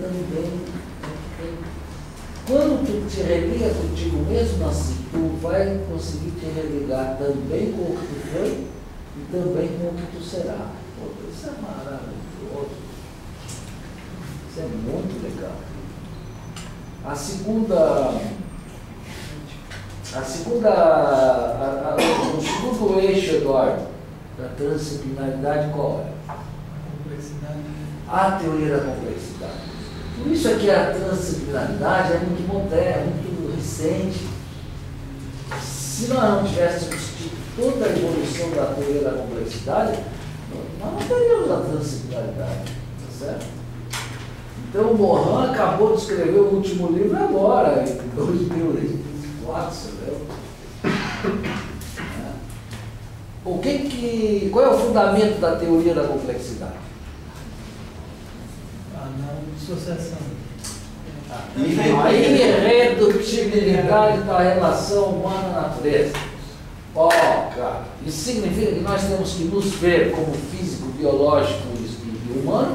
também. Quando tu te religa contigo mesmo assim, tu vai conseguir te religar também com o que tu foi e também com o que tu será. Pô, isso é maravilhoso. Isso é muito legal. O segundo eixo, Eduardo, da transdisciplinaridade qual é? Complexidade. A teoria da complexidade. Por isso é que a transdisciplinaridade é muito moderna, muito recente. Se nós não tivéssemos tido toda a evolução da teoria da complexidade, nós não teríamos a transdisciplinaridade, tá certo? Então o Morin acabou de escrever o último livro agora, em 2004, você viu? Qual é o fundamento da teoria da complexidade? A não dissociação. A irredutibilidade da relação humana-natureza. Ó, cara, isso significa que nós temos que nos ver como físico, biológico e humano,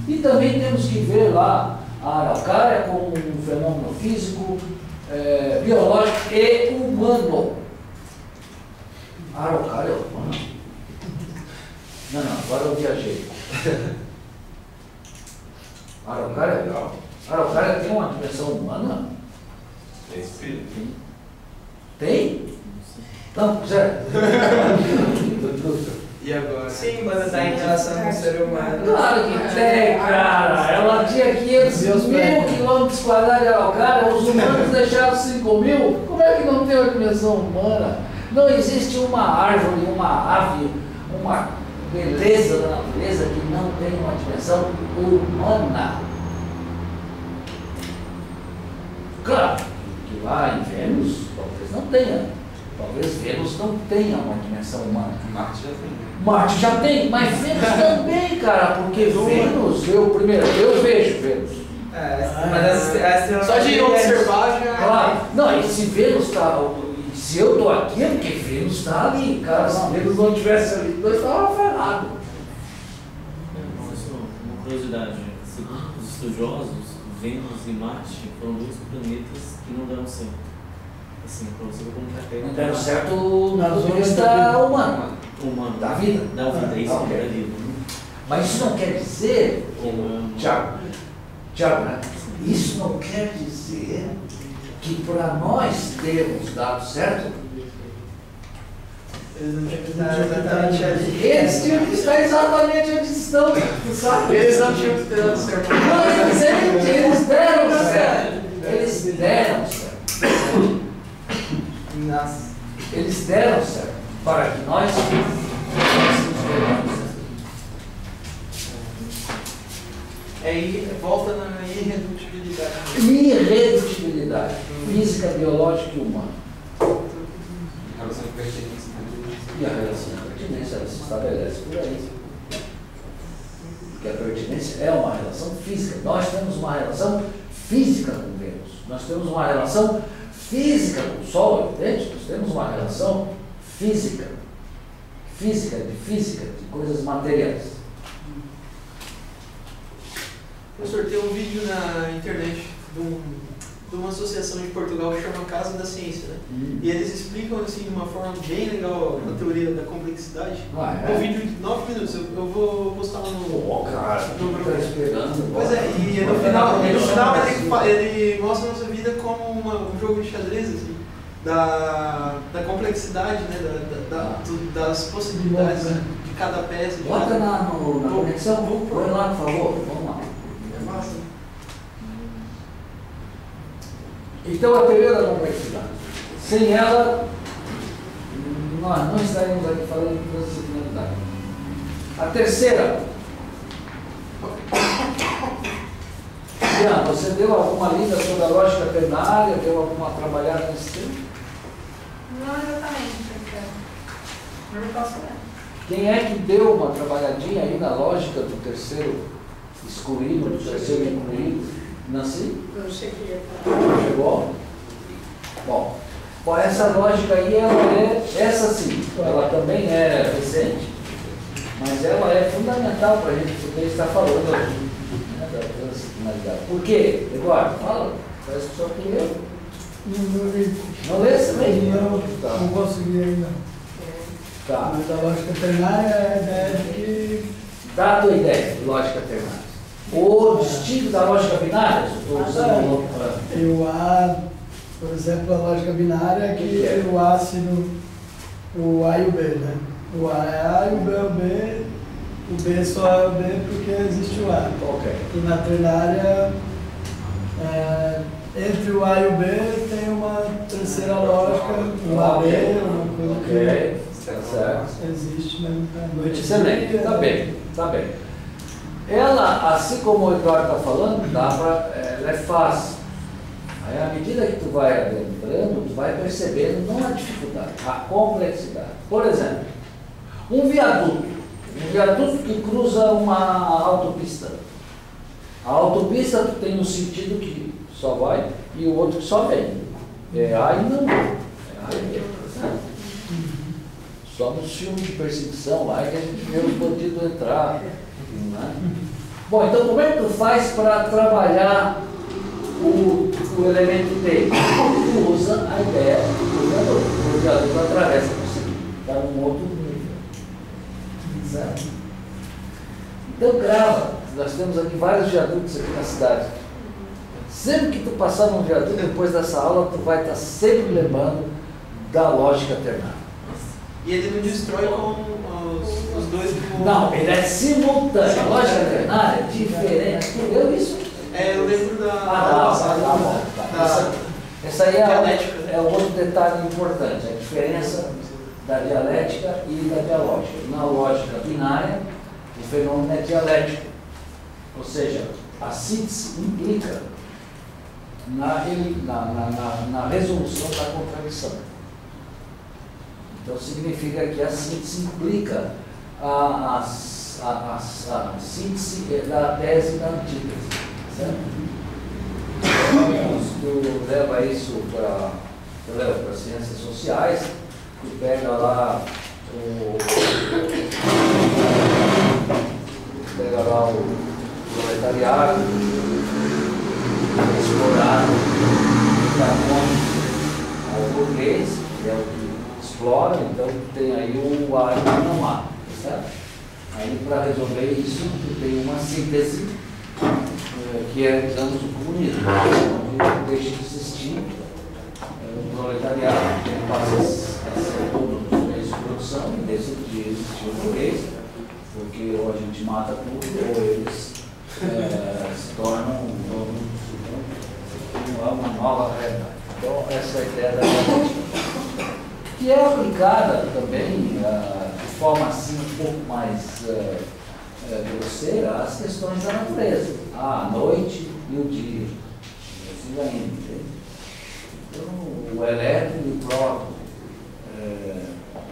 e também temos que ver lá a araucária como um fenômeno físico, biológico e humano. A araucária é humana? Não, agora eu viajei. A araucária tem uma dimensão humana? Tem espírito. Tem? Não, sério. E agora? Sim, quando está em relação com o ser humano. Claro que tem, cara. Ela tinha 500 mil quilômetros quadrados de araucária, os humanos deixaram 5 mil. Como é que não tem uma dimensão humana? Não existe uma árvore, uma ave, uma beleza da natureza que não tem uma dimensão humana. Claro que lá em Vênus talvez não tenha. Talvez Vênus não tenha uma dimensão humana. Marte já tem. Marte já tem, mas Vênus também, cara, porque Vênus, eu vejo Vênus. Só de observar já. Claro, não, e se Vênus está. Se eu estou aqui é porque Vênus está ali, cara. Se Vênus não estivesse ali, nós estávamos ferrados. Uma curiosidade, segundo os estudiosos, Vênus e Marte foram dois planetas que não deram certo. Assim, para você ver como que a Terra Não deram certo do ponto de vista humano. Da vida. Da vida, isso, Ok. da vida. Mas isso não quer dizer, Tiago, né? Isso não quer dizer que para nós termos dado certo, eles tinham que estar exatamente onde estão, sabe? Eles não tinham que ter dado certo. Não, eles deram certo. Eles deram certo. Nossa. Eles deram certo para que nós pudéssemos ter certo. Aí volta na irredutibilidade. Irredutibilidade física, biológica e humana. Relação de pertinência. E a relação de pertinência ela se estabelece por aí. Porque a pertinência é uma relação física. Nós temos uma relação física com Vênus. Nós temos uma relação física com o Sol, entende? Nós temos uma relação física. De coisas materiais. Professor, tem um vídeo na internet de uma associação de Portugal que chama Casa da Ciência, né? E eles explicam assim de uma forma bem legal a teoria da complexidade. Um vídeo de 9 minutos, eu vou postar lá no Cara, no tá grupo. esperando. Pois é, e no final ele mostra a nossa vida como um jogo de xadrez, assim, da complexidade, né? Das possibilidades de cada peça. Bota na conexão, põe lá, por favor. Vamos lá. É massa. Então, a teoria da complexidade. Sem ela, nós não estaríamos aqui falando de transdisciplinaridade. A terceira. Jean, você deu alguma lida sobre a lógica ternária? Deu alguma trabalhada nesse tema? Não exatamente, professor. Eu não posso ler. Quem é que deu uma trabalhadinha aí na lógica do terceiro excluído, do terceiro incluído? Nancy? Eu cheguei a Chegou? Bom, essa lógica aí, essa sim, ela também é recente, mas ela é fundamental para a gente poder estar falando aqui, né, da transdisciplinaridade. Por quê? Eduardo, fala. Parece que só tem eu. Não Não lê também? não consegui ainda. Tá. Mas a lógica ternária é a ideia de que Dá a tua ideia de lógica ternária. O distinto da lógica binária, estou usando tem o A, por exemplo, a lógica binária é que é? o A sendo o A e o B, né? O A é A e o B é o B, o B só é o B porque existe o A. Ok. E na ternária, entre o A e o B tem uma terceira lógica, um AB, uma coisa Ok. Tá certo. que existe na noite. Excelente, tá bem, tá bem. Ela, assim como o Eduardo está falando, ela é fácil. Aí, à medida que tu vai adentrando, tu vai percebendo não a dificuldade, a complexidade. Por exemplo, um viaduto que cruza uma autopista. A autopista tu tem um sentido que só vai e o outro que só vem. É A e não B. É A e B, tá certo? Só nos filmes de perseguição lá que a gente vê os bandidos entrar. Né? Bom, então como é que tu faz para trabalhar o elemento T? Tu usa a ideia do viaduto. O viaduto atravessa por cima, está num outro nível. Certo? Então grava. Nós temos aqui vários viadutos aqui na cidade. Sempre que tu passar num viaduto, depois dessa aula, tu vai estar sempre lembrando da lógica ternária. E ele não destrói com os dois que Não, ele é simultâneo. A lógica ternária é diferente. Tu leu isso? eu lembro da. Tá bom. Tá. Essa aí Dialética. é outro detalhe importante, a diferença da dialética e da dialógica. Na lógica binária, o fenômeno é dialético. Ou seja, a síntese implica na resolução da contradição. Então significa que a síntese implica a síntese da tese e da antítese. Certo? Então, se tu leva isso para ciências sociais, tu pega lá o proletariado explorado ao burguês, que é o que explora, então tem aí o A e o não A, certo? Aí para resolver isso, tu tem uma síntese que é, digamos, o comunismo, onde deixa de existir o proletariado, que passa a ser todo os meios de produção e deixa de existir o burguês, porque ou a gente mata tudo, ou eles se tornam uma nova realidade. Então, essa é a ideia da dialética, que é aplicada também de forma assim um pouco mais grosseira às questões da natureza, a noite e o dia, assim vai indo, entende? Então, o elétron e o próton,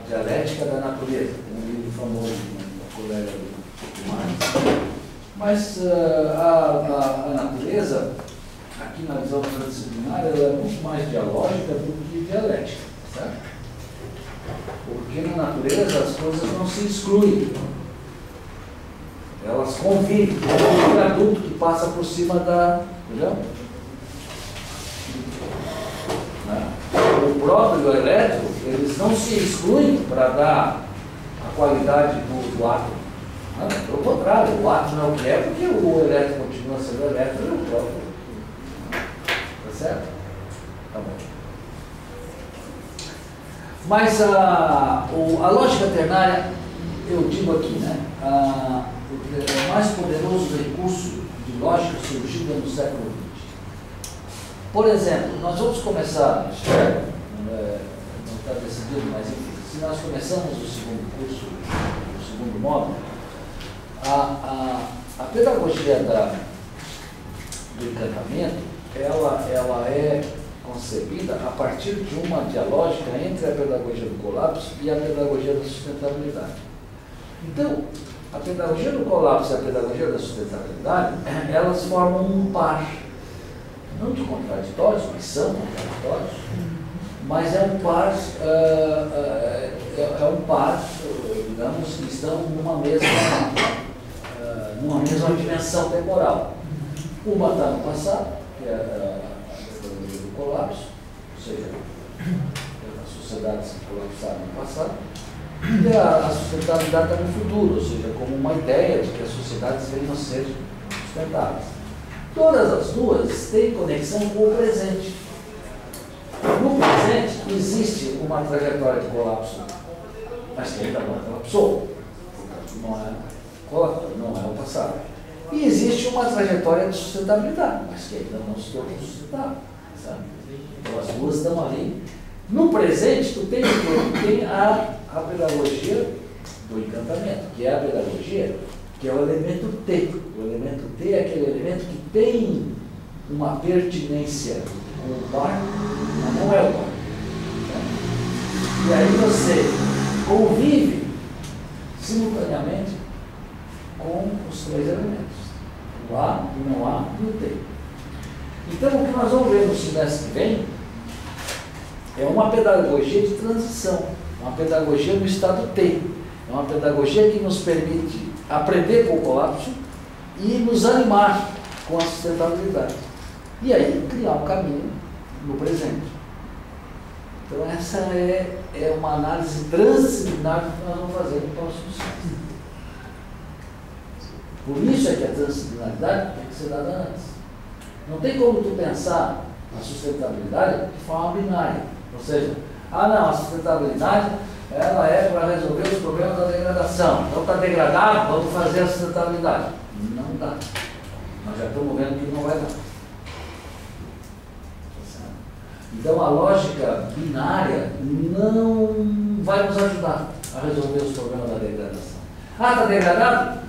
dialética da natureza, tem um livro famoso do colega do Marx. Mas a natureza, aqui na visão transdisciplinar, ela é muito mais dialógica do que dialética, certo? Porque na natureza as coisas não se excluem, elas convivem. É um viaduto que passa por cima da. Entendeu? O próprio e o elétron, eles não se excluem para dar a qualidade do átomo. Pelo contrário, o átomo não é porque o elétron continua sendo elétron e o próprio. Tá certo? Tá bom. Mas a lógica ternária, eu digo aqui, né? O mais poderoso recurso de lógica surgido no século XX. Por exemplo, nós vamos começar, não está decidido, mas enfim, se nós começamos o segundo curso, o segundo módulo, a pedagogia do encantamento, ela é concebida a partir de uma dialógica entre a pedagogia do colapso e a pedagogia da sustentabilidade. Então, a pedagogia do colapso e a pedagogia da sustentabilidade, elas formam um par, não de contraditórios, mas são contraditórios, mas é um par, digamos, que estão numa mesma dimensão temporal. Uma está no passado, que é a tecnologia do colapso, ou seja, as sociedades que colapsaram no passado, e a sustentabilidade está no futuro, ou seja, como uma ideia de que as sociedades venham a ser sustentáveis. Todas as duas têm conexão com o presente. No presente, existe uma trajetória de colapso, mas que ainda não colapsou, não é o passado. E existe uma trajetória de sustentabilidade, mas que ainda não se tornou sustentável. Sabe? Então as duas estão ali. No presente, tu tem a pedagogia do encantamento, que é a pedagogia, que é o elemento T. O elemento T é aquele elemento que tem uma pertinência com o par, mas não é o par. E aí você convive simultaneamente com os três elementos, o A, o não A e o T. Então, o que nós vamos ver no semestre que vem é uma pedagogia de transição, uma pedagogia no estado T, é uma pedagogia que nos permite aprender com o colapso e nos animar com a sustentabilidade. E aí, criar um caminho no presente. Então, essa é uma análise transdisciplinar que nós vamos fazer no próximo semestre. Por isso é que a transdisciplinaridade tem que ser dada antes. Não tem como tu pensar a sustentabilidade de forma binária. Ou seja, não, a sustentabilidade ela é para resolver os problemas da degradação. Então está degradado, vamos fazer a sustentabilidade. Não dá. Nós já estamos vendo que não vai dar. Então a lógica binária não vai nos ajudar a resolver os problemas da degradação. Está degradado?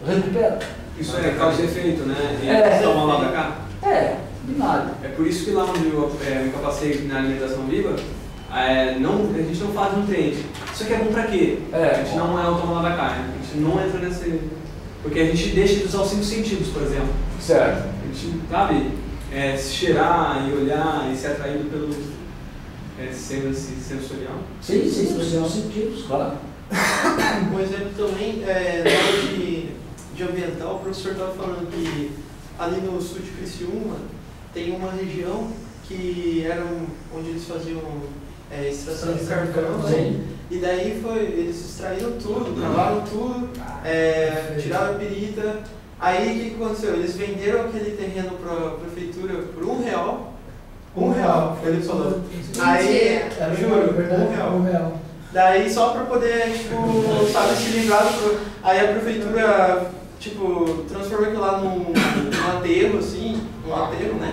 Recupera. Isso é causa e efeito, né? É. Toma lá da cá. Binário. É por isso que lá onde eu me capacei na alimentação viva, a gente não faz nutriente. Isso aqui é bom pra quê? A gente não é o toma lá da cá, né? A gente não entra nesse... Porque a gente deixa de usar os 5 sentidos, por exemplo. Certo. A gente, sabe, se cheirar e olhar e ser atraído pelo senso sensorial. Sim, os sentidos, claro. Um exemplo também, na hora de ambiental, o professor estava falando que ali no sul de Criciúma tem uma região que era onde eles faziam extração de carvão, né? E daí eles extraíram tudo, cavaram tudo, tiraram a pirita. Aí o que aconteceu? Eles venderam aquele terreno para a prefeitura por R$1. R$1, ele falou. Aí, juro, R$1. Daí só para poder, sabe, se livrar aí a prefeitura, transformou aquilo lá num aterro, assim, né?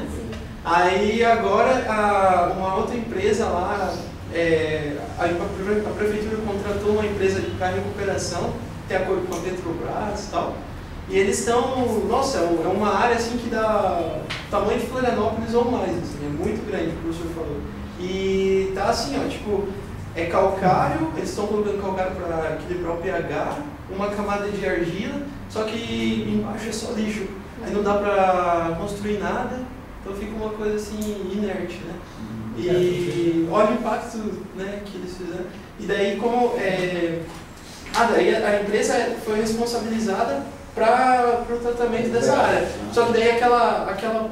Aí agora uma outra empresa lá, a prefeitura contratou uma empresa para recuperação, tem acordo com a Petrobras e tal. E eles estão, nossa, é uma área assim que dá tamanho de Florianópolis ou mais, assim, é muito grande, o professor falou. E tá assim, é calcário, eles estão colocando calcário para equilibrar o pH, uma camada de argila, só que embaixo é só lixo. Aí não dá para construir nada, então fica uma coisa assim inerte, né? E olha o impacto, né, que eles fizeram. E daí daí a empresa foi responsabilizada para o tratamento dessa área. Só que daí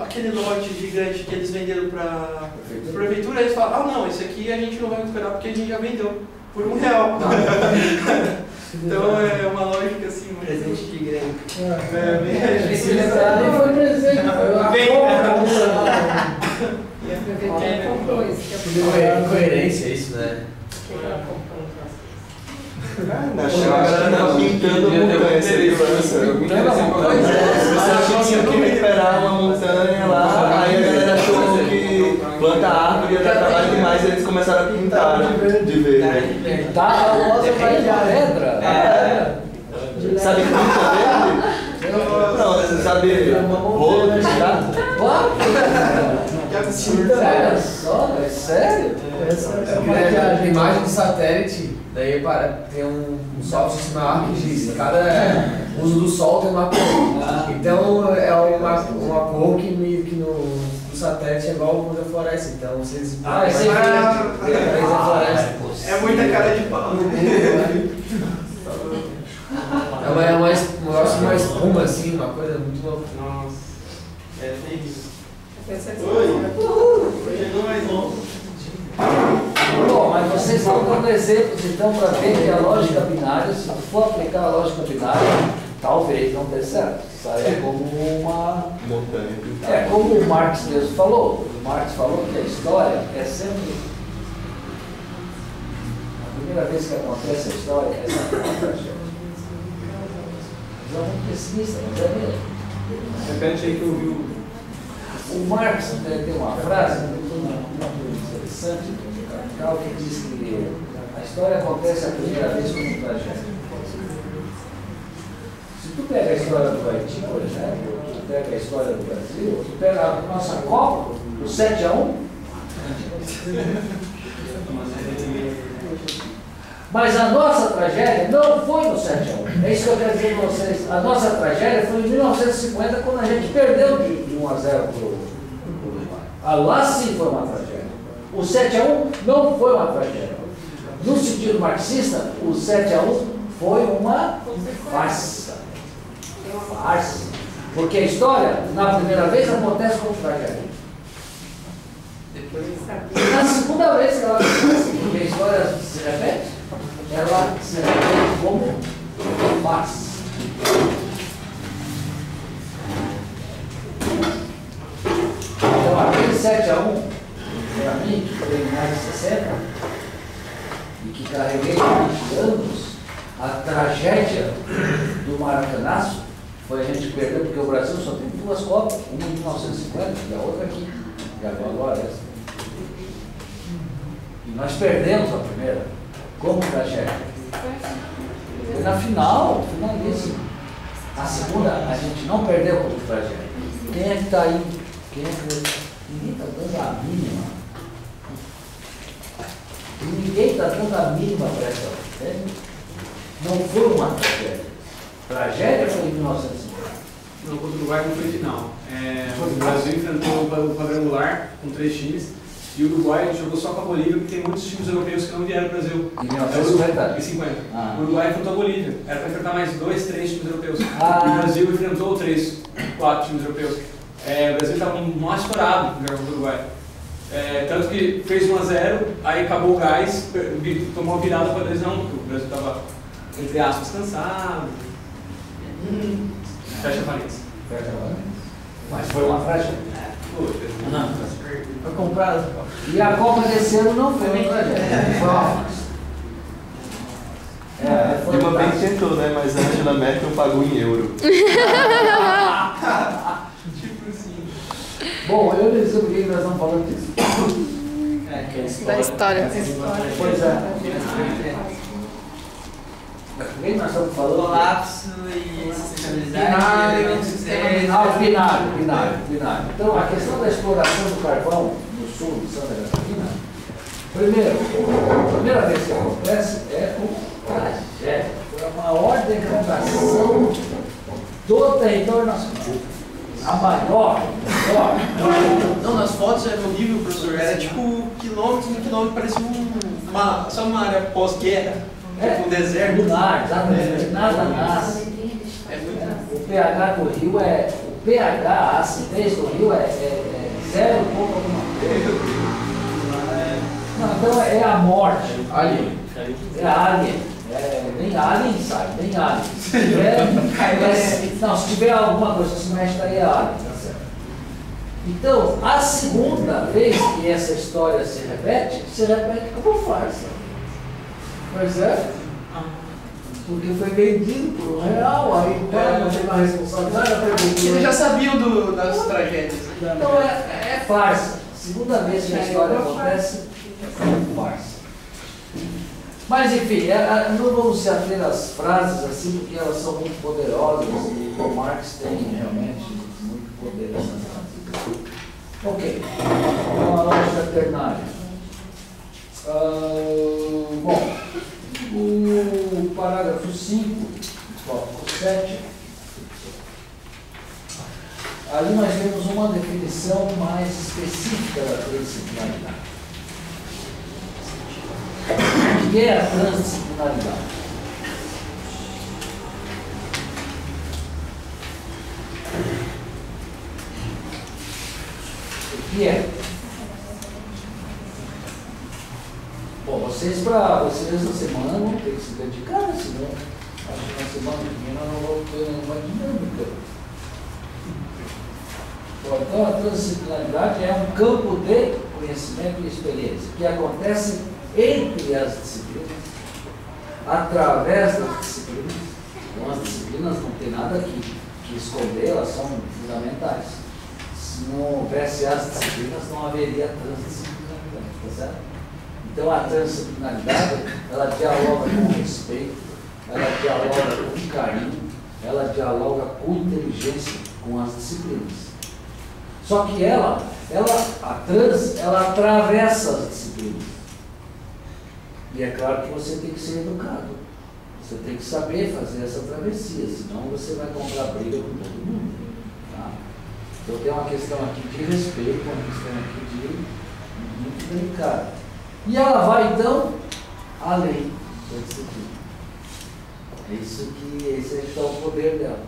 aquele lote gigante que eles venderam para a prefeitura, eles falaram, não, esse aqui a gente não vai recuperar porque a gente já vendeu por R$1. Então é uma lógica assim, muito... Presente de grego. Esse não foi presente, E a prefeitura comprou isso. Coerência isso, né? Achei a galera tava pintando montanha, segurança. Você tinha que recuperar uma montanha lá, aí a galera achou que planta árvore ia dar trabalho demais e eles começaram a pintar de verde. Pintar a famosa pedra. Sabe que pinta verde? Não, você sabe rolo de gato? Claro! Olha só, é sério? A imagem do satélite, daí tem um software maior que diz cada uso do sol tem uma cor. Então é uma cor que no satélite é igual ao da floresta. Então vocês. É muita cara de pau. É uma espuma assim, uma coisa muito louca. Nossa. É, tem isso. Oi. Chegou mais um. Bom, mas vocês estão dando exemplos então para ver que a lógica binária, se for aplicar a lógica binária, talvez não dê certo. Isso aí é como uma montanha. É como o Marx mesmo falou. O Marx falou que a história é sempre. A primeira vez que acontece a história é sempre uma tragédia. Mas é muito pessimista, mas é mesmo. Repete aí que eu vi o Marx tem uma frase muito interessante do Capital que diz que a história acontece a primeira vez como um tragédia. Se tu pega a história do Haiti, por exemplo, tu pega a história do Brasil, tu pega a nossa Copa, o 7-1, mas a nossa tragédia não foi no 7-1. É isso que eu quero dizer para vocês. A nossa tragédia foi em 1950, quando a gente perdeu de 1-0 para o Uruguai. Lá sim foi uma tragédia. O 7-1 não foi uma tragédia. No sentido marxista, o 7-1 foi uma farsa. Farsa. Porque a história, na primeira vez, acontece como tragédia. Na segunda vez que ela acontece, porque a história se repete, ela se repete como farsa. Então, aquele 7-1, para mim, que foi em mais de 60, e que carreguei 20 anos, a tragédia do Maracanaço foi a gente perder, porque o Brasil só tem 2 Copas, uma em 1950 e a outra aqui, e agora essa. E nós perdemos a primeira, como tragédia. Foi na final, finalíssima. A segunda, a gente não perdeu como tragédia. Quem é que está aí? Quem é que... Ninguém está dando a mínima. Ninguém está dando a mínima para essa. Não foi uma tragédia. Tragédia foi em 1950. Não, contra o Uruguai não foi final. O Brasil enfrentou o quadrangular com 3 times e o Uruguai jogou só com a Bolívia, porque tem muitos times europeus que não vieram para o Brasil. Em 1950? Em 50. O Uruguai enfrentou a Bolívia. Era para enfrentar mais 2, 3 times europeus. E o Brasil enfrentou 3, 4 times europeus. O Brasil estava mais estourado no jogo do Uruguai. Tanto que fez 1-0, aí acabou o gás, tomou a virada para 2-1, porque o Brasil estava, entre aspas, cansado. Fecha parênteses. Mas foi uma tragédia. Foi comprado. E a Copa desse ano não foi uma tragédia. Foi uma farsa. Dilma bem tentou, né? Mas a Angela Merkel pagou em euro. Tipo assim. Bom, eu não sei por que nós estamos falando disso. Da história. Pois é. Quem nós estamos falando? Colapso e centralidade. Binário. Então, a questão da exploração do carvão no sul de Santa Catarina, primeiro, a primeira vez que acontece é uma tragédia. Foi a maior degradação do território nacional. A maior. Não, nas fotos era horrível, professor. Era tipo quilômetros e quilômetros, parecia só uma área pós-guerra. Tipo um deserto. Lunar, exatamente. Nada nasce. O pH do rio é. O pH, a acidez do rio é 0 ponto alguma coisa. Não, então é a morte. Alien. É alien. Nem alien, sabe? Nem alien. Se tiver alguma coisa que se mexe, daí é alien. Tá certo? Então, a segunda vez que essa história se repete como farsa. Pois é. Porque foi vendido por R$1, aí não tem mais responsabilidade. Eles já sabiam das tragédias. Então é farsa. Segunda vez que a história acontece, é farsa. Mas enfim, não vamos se ater às frases assim, porque elas são muito poderosas e o Marx tem realmente muito poder nessas frases. Ok, então a lógica ternária. Bom, o parágrafo 5, tópico 7, ali nós temos uma definição mais específica da transdisciplinaridade. O que é a transdisciplinaridade? O que é? Bom, vocês essa semana vão ter que se dedicar, senão acho que na semana que vem nós não vamos ter nenhuma dinâmica. Bom, então a transdisciplinaridade é um campo de conhecimento e experiência que acontece entre as disciplinas, através das disciplinas. Então as disciplinas não tem nada que esconder, elas são fundamentais. Se não houvesse as disciplinas, não haveria transdisciplinaridade, tá certo? Então a transdisciplinaridade, ela dialoga com respeito, ela dialoga com carinho, ela dialoga com inteligência com as disciplinas. Só que ela atravessa as disciplinas. E é claro que você tem que ser educado. Você tem que saber fazer essa travessia, senão você vai comprar briga com todo mundo. Tá? Então tem uma questão aqui de respeito, uma questão aqui de muito delicada. E ela vai então além da disciplina. Esse é o poder dela.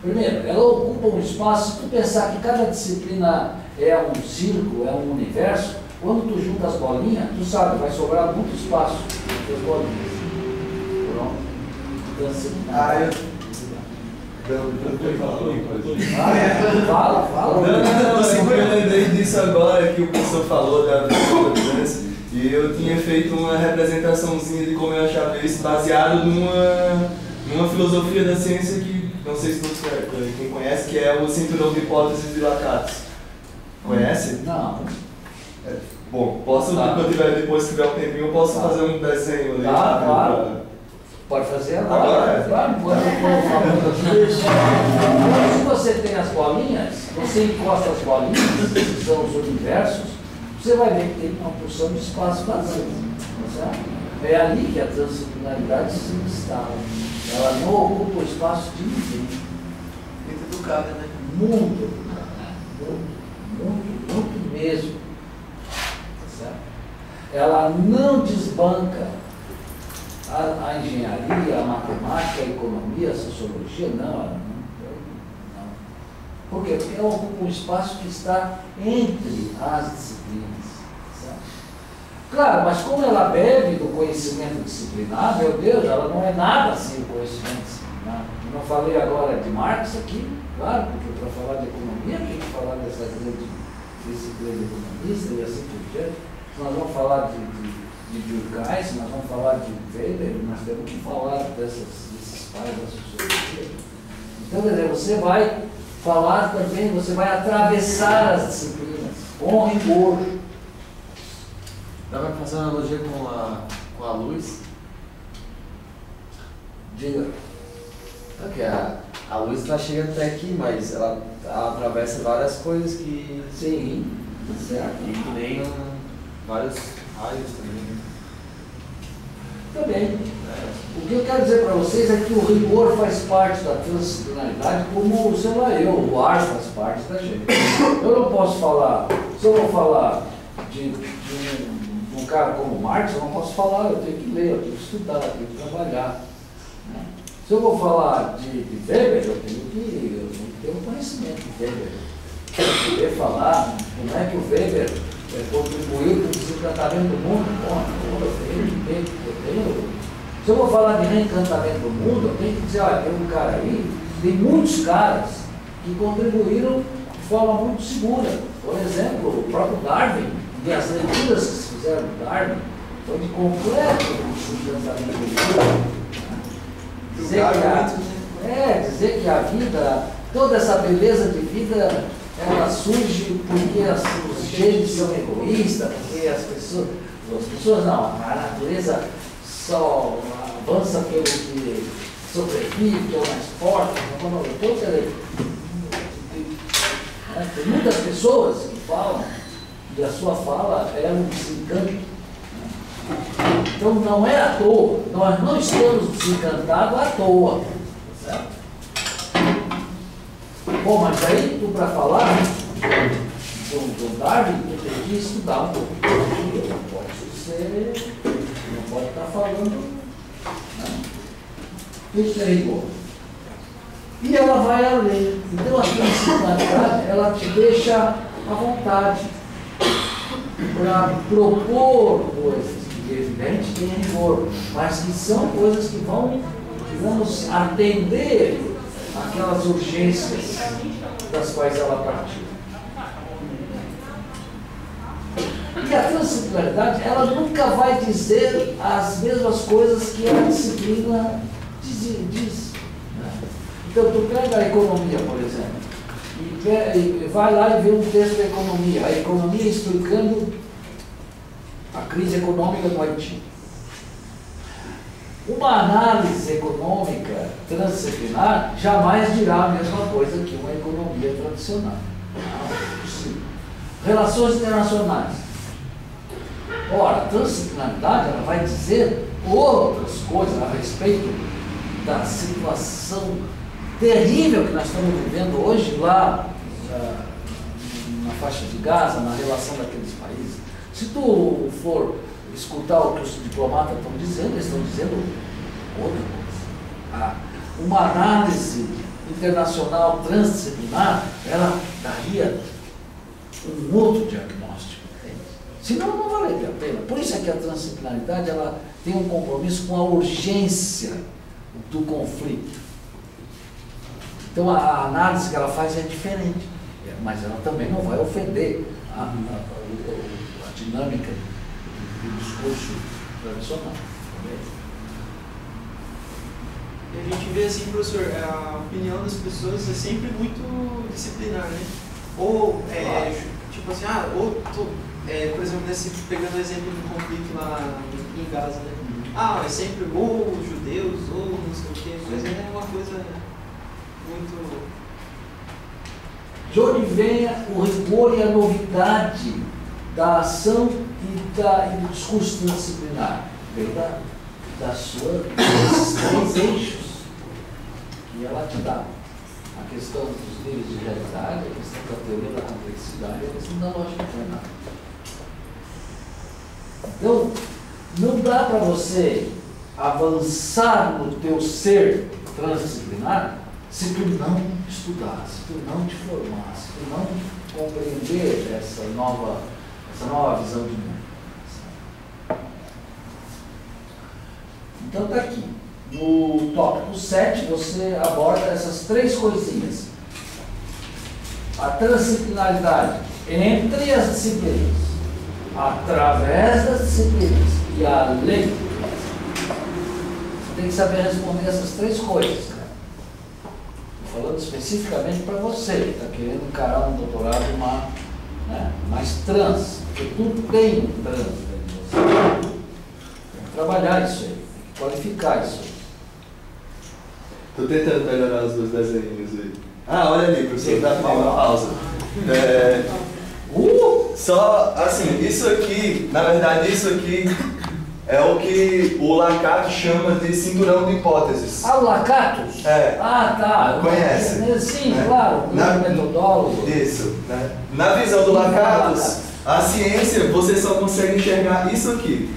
Primeiro, ela ocupa um espaço. Se tu pensar que cada disciplina é um círculo, é um universo, quando tu junta as bolinhas, tu sabe, vai sobrar muito espaço entre as bolinhas. Pronto. Então assim. Fala. Não, eu lembrei disso agora que o professor falou da visão da criança, e eu tinha feito uma representaçãozinha de como eu achava isso, baseado numa filosofia da ciência que, não sei se todos quem conhece, que é o cinturão de hipóteses de Lakatos. Conhece? Não. Bom, depois que tiver um tempinho, eu posso fazer um desenho ali. Claro. Pode fazer agora. Claro, enquanto eu estou falando aqui. Se você tem as bolinhas, você encosta as bolinhas, que são os universos, você vai ver que tem uma porção de espaço vazio. Certo? É ali que a transdisciplinaridade se instala. Ela não ocupa o espaço de ninguém. Muito educada, né? Muito educada. Muito mesmo. Certo? Ela não desbanca a engenharia, a matemática, a economia, a sociologia, não. Por quê? Porque ela ocupa um espaço que está entre as disciplinas. Certo? Claro, mas como ela bebe do conhecimento disciplinar, meu Deus, ela não é nada sem o conhecimento disciplinar. Eu não falei agora de Marx aqui, claro, porque para falar de economia tem que falar dessa grande disciplina economista e assim por diante. Nós vamos falar de Durkheim, nós vamos falar de Weber, nós temos que falar desses pais da sociologia. Então, quer dizer, você vai falar também, você vai atravessar as disciplinas com rigor. Dá para fazer uma analogia com a luz? Diga. Okay, a luz está chegando até aqui, mas ela atravessa várias coisas que... Sim, certo. E que nem vários raios também. Também. O que eu quero dizer para vocês é que o rigor faz parte da transdisciplinaridade, como, sei lá, o ar faz parte da gente. Eu não posso falar, se eu vou falar de um cara como Marx, eu não posso falar, eu tenho que ler, eu tenho que estudar, eu tenho que trabalhar. Né? Se eu vou falar de Weber, eu tenho que ter um conhecimento de Weber. Eu tenho que poder falar como é que o Weber contribuiu para o desencantamento do mundo. Se eu vou falar de reencantamento do mundo, eu tenho que dizer, olha, tem um cara aí, tem muitos caras que contribuíram de forma muito segura. Por exemplo, o próprio Darwin, e as leituras que se fizeram do Darwin, foi de completo desencantamento do mundo. Dizer que a vida, toda essa beleza de vida, ela surge porque os genes são egoístas, porque as pessoas não, a natureza só avança pelo que sobrevive, que é o mais forte. Tem muitas pessoas que falam e a sua fala é um desencanto. Então não é à toa, nós não estamos desencantados à toa. Certo? Bom, mas aí tu para falar do Darwin, tu tem que estudar um pouco. Não pode estar falando. Né? Isso é rigor. E ela vai além. Então a transdisciplinaridade, ela te deixa à vontade para propor coisas que, evidente, tem rigor, mas que são coisas que vão, digamos, atender aquelas urgências das quais ela partiu. E a transdisciplinaridade, ela nunca vai dizer as mesmas coisas que a disciplina diz. Né? Então, tu pega a economia, por exemplo, e vai lá e vê um texto da economia, a economia explicando a crise econômica no Haiti. Uma análise econômica transdisciplinar jamais dirá a mesma coisa que uma economia tradicional. Não é possível. Relações internacionais. Ora, a transdisciplinaridade, ela vai dizer outras coisas a respeito da situação terrível que nós estamos vivendo hoje lá na faixa de Gaza, na relação daqueles países. Se tu for escutar o que os diplomatas estão dizendo, eles estão dizendo outra coisa. Uma análise internacional transdisciplinar, ela daria um outro diagnóstico. Senão não valeria a pena. Por isso é que a transdisciplinaridade, ela tem um compromisso com a urgência do conflito. Então a análise que ela faz é diferente, mas ela também não vai ofender a dinâmica do discurso tradicional. E a gente vê assim, professor, a opinião das pessoas é sempre muito disciplinar, né? Ou, tipo assim, por exemplo, pegando o exemplo do conflito lá em Gaza, né? É sempre ou judeus, ou não sei o quê, mas é uma coisa muito... De onde vem o rigor e a novidade da ação e do discurso transdisciplinar? Vem desses três eixos que ela te dá. A questão dos níveis de realidade, a questão da teoria da complexidade e a questão da lógica plenária. Então, não dá para você avançar no teu ser transdisciplinar se tu não estudar, se tu não te formar, se tu não compreender essa nova visão de mundo. Então está aqui. No tópico 7, você aborda essas três coisinhas. A transdisciplinaridade entre as disciplinas, através das disciplinas e além. Você tem que saber responder essas três coisas, cara. Estou falando especificamente para você que está querendo encarar um doutorado mais trans, porque tudo tem um trans dentro de você. Tem que trabalhar isso aí, tem que qualificar isso aí. Estou tentando melhorar os dois desenhos aí. Olha ali, professor, dá uma pausa. Só, assim, isso aqui, na verdade, isso aqui é o que o Lacato chama de cinturão de hipóteses. O Lacato? Tá. Conhece? Sim, né? Claro, metodólogo. Isso, né? Na visão do Lacato, a ciência, você só consegue enxergar isso aqui.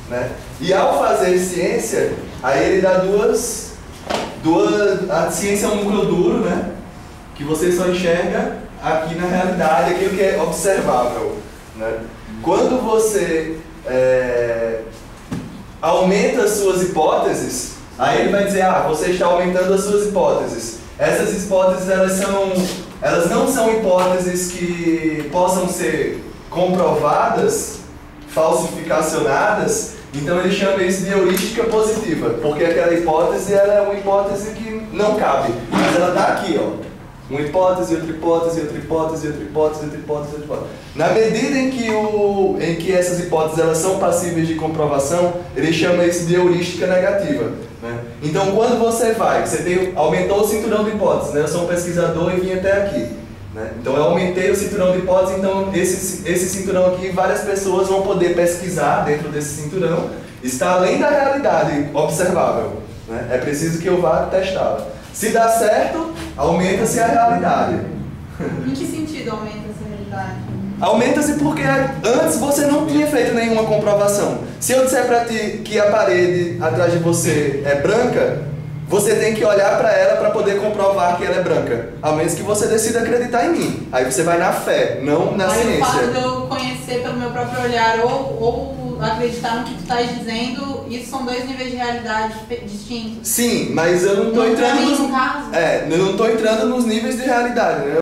Né? E ao fazer ciência, aí ele dá duas... A ciência é um núcleo duro, né? Que você só enxerga aqui na realidade, aquilo que é observável. Né? Quando você aumenta as suas hipóteses, aí ele vai dizer, você está aumentando as suas hipóteses. Essas hipóteses, elas não são hipóteses que possam ser comprovadas, falsificacionadas, então ele chama isso de heurística positiva, porque aquela hipótese ela é uma hipótese que não cabe, mas ela está aqui, ó. Uma hipótese, outra hipótese, outra hipótese, outra hipótese, outra hipótese, outra hipótese. Na medida em que essas hipóteses elas são passíveis de comprovação, ele chama isso de heurística negativa. Né? Então, quando você aumentou o cinturão de hipóteses, né? Eu sou um pesquisador e vim até aqui. Né? Então, eu aumentei o cinturão de hipóteses, então esse cinturão aqui, várias pessoas vão poder pesquisar dentro desse cinturão, está além da realidade observável. Né? É preciso que eu vá testá-la. Se dá certo, aumenta-se a realidade. Em que sentido aumenta essa realidade? Aumenta-se porque antes você não tinha feito nenhuma comprovação. Se eu disser para ti que a parede atrás de você é branca, você tem que olhar para ela para poder comprovar que ela é branca. A menos que você decida acreditar em mim. Aí você vai na fé, não na ciência. O fato de eu conhecer pelo meu próprio olhar ou acreditar no que tu estás dizendo, isso são dois níveis de realidade distintos. Sim, mas eu não tô entrando no caso. eu não tô entrando nos níveis de realidade, né?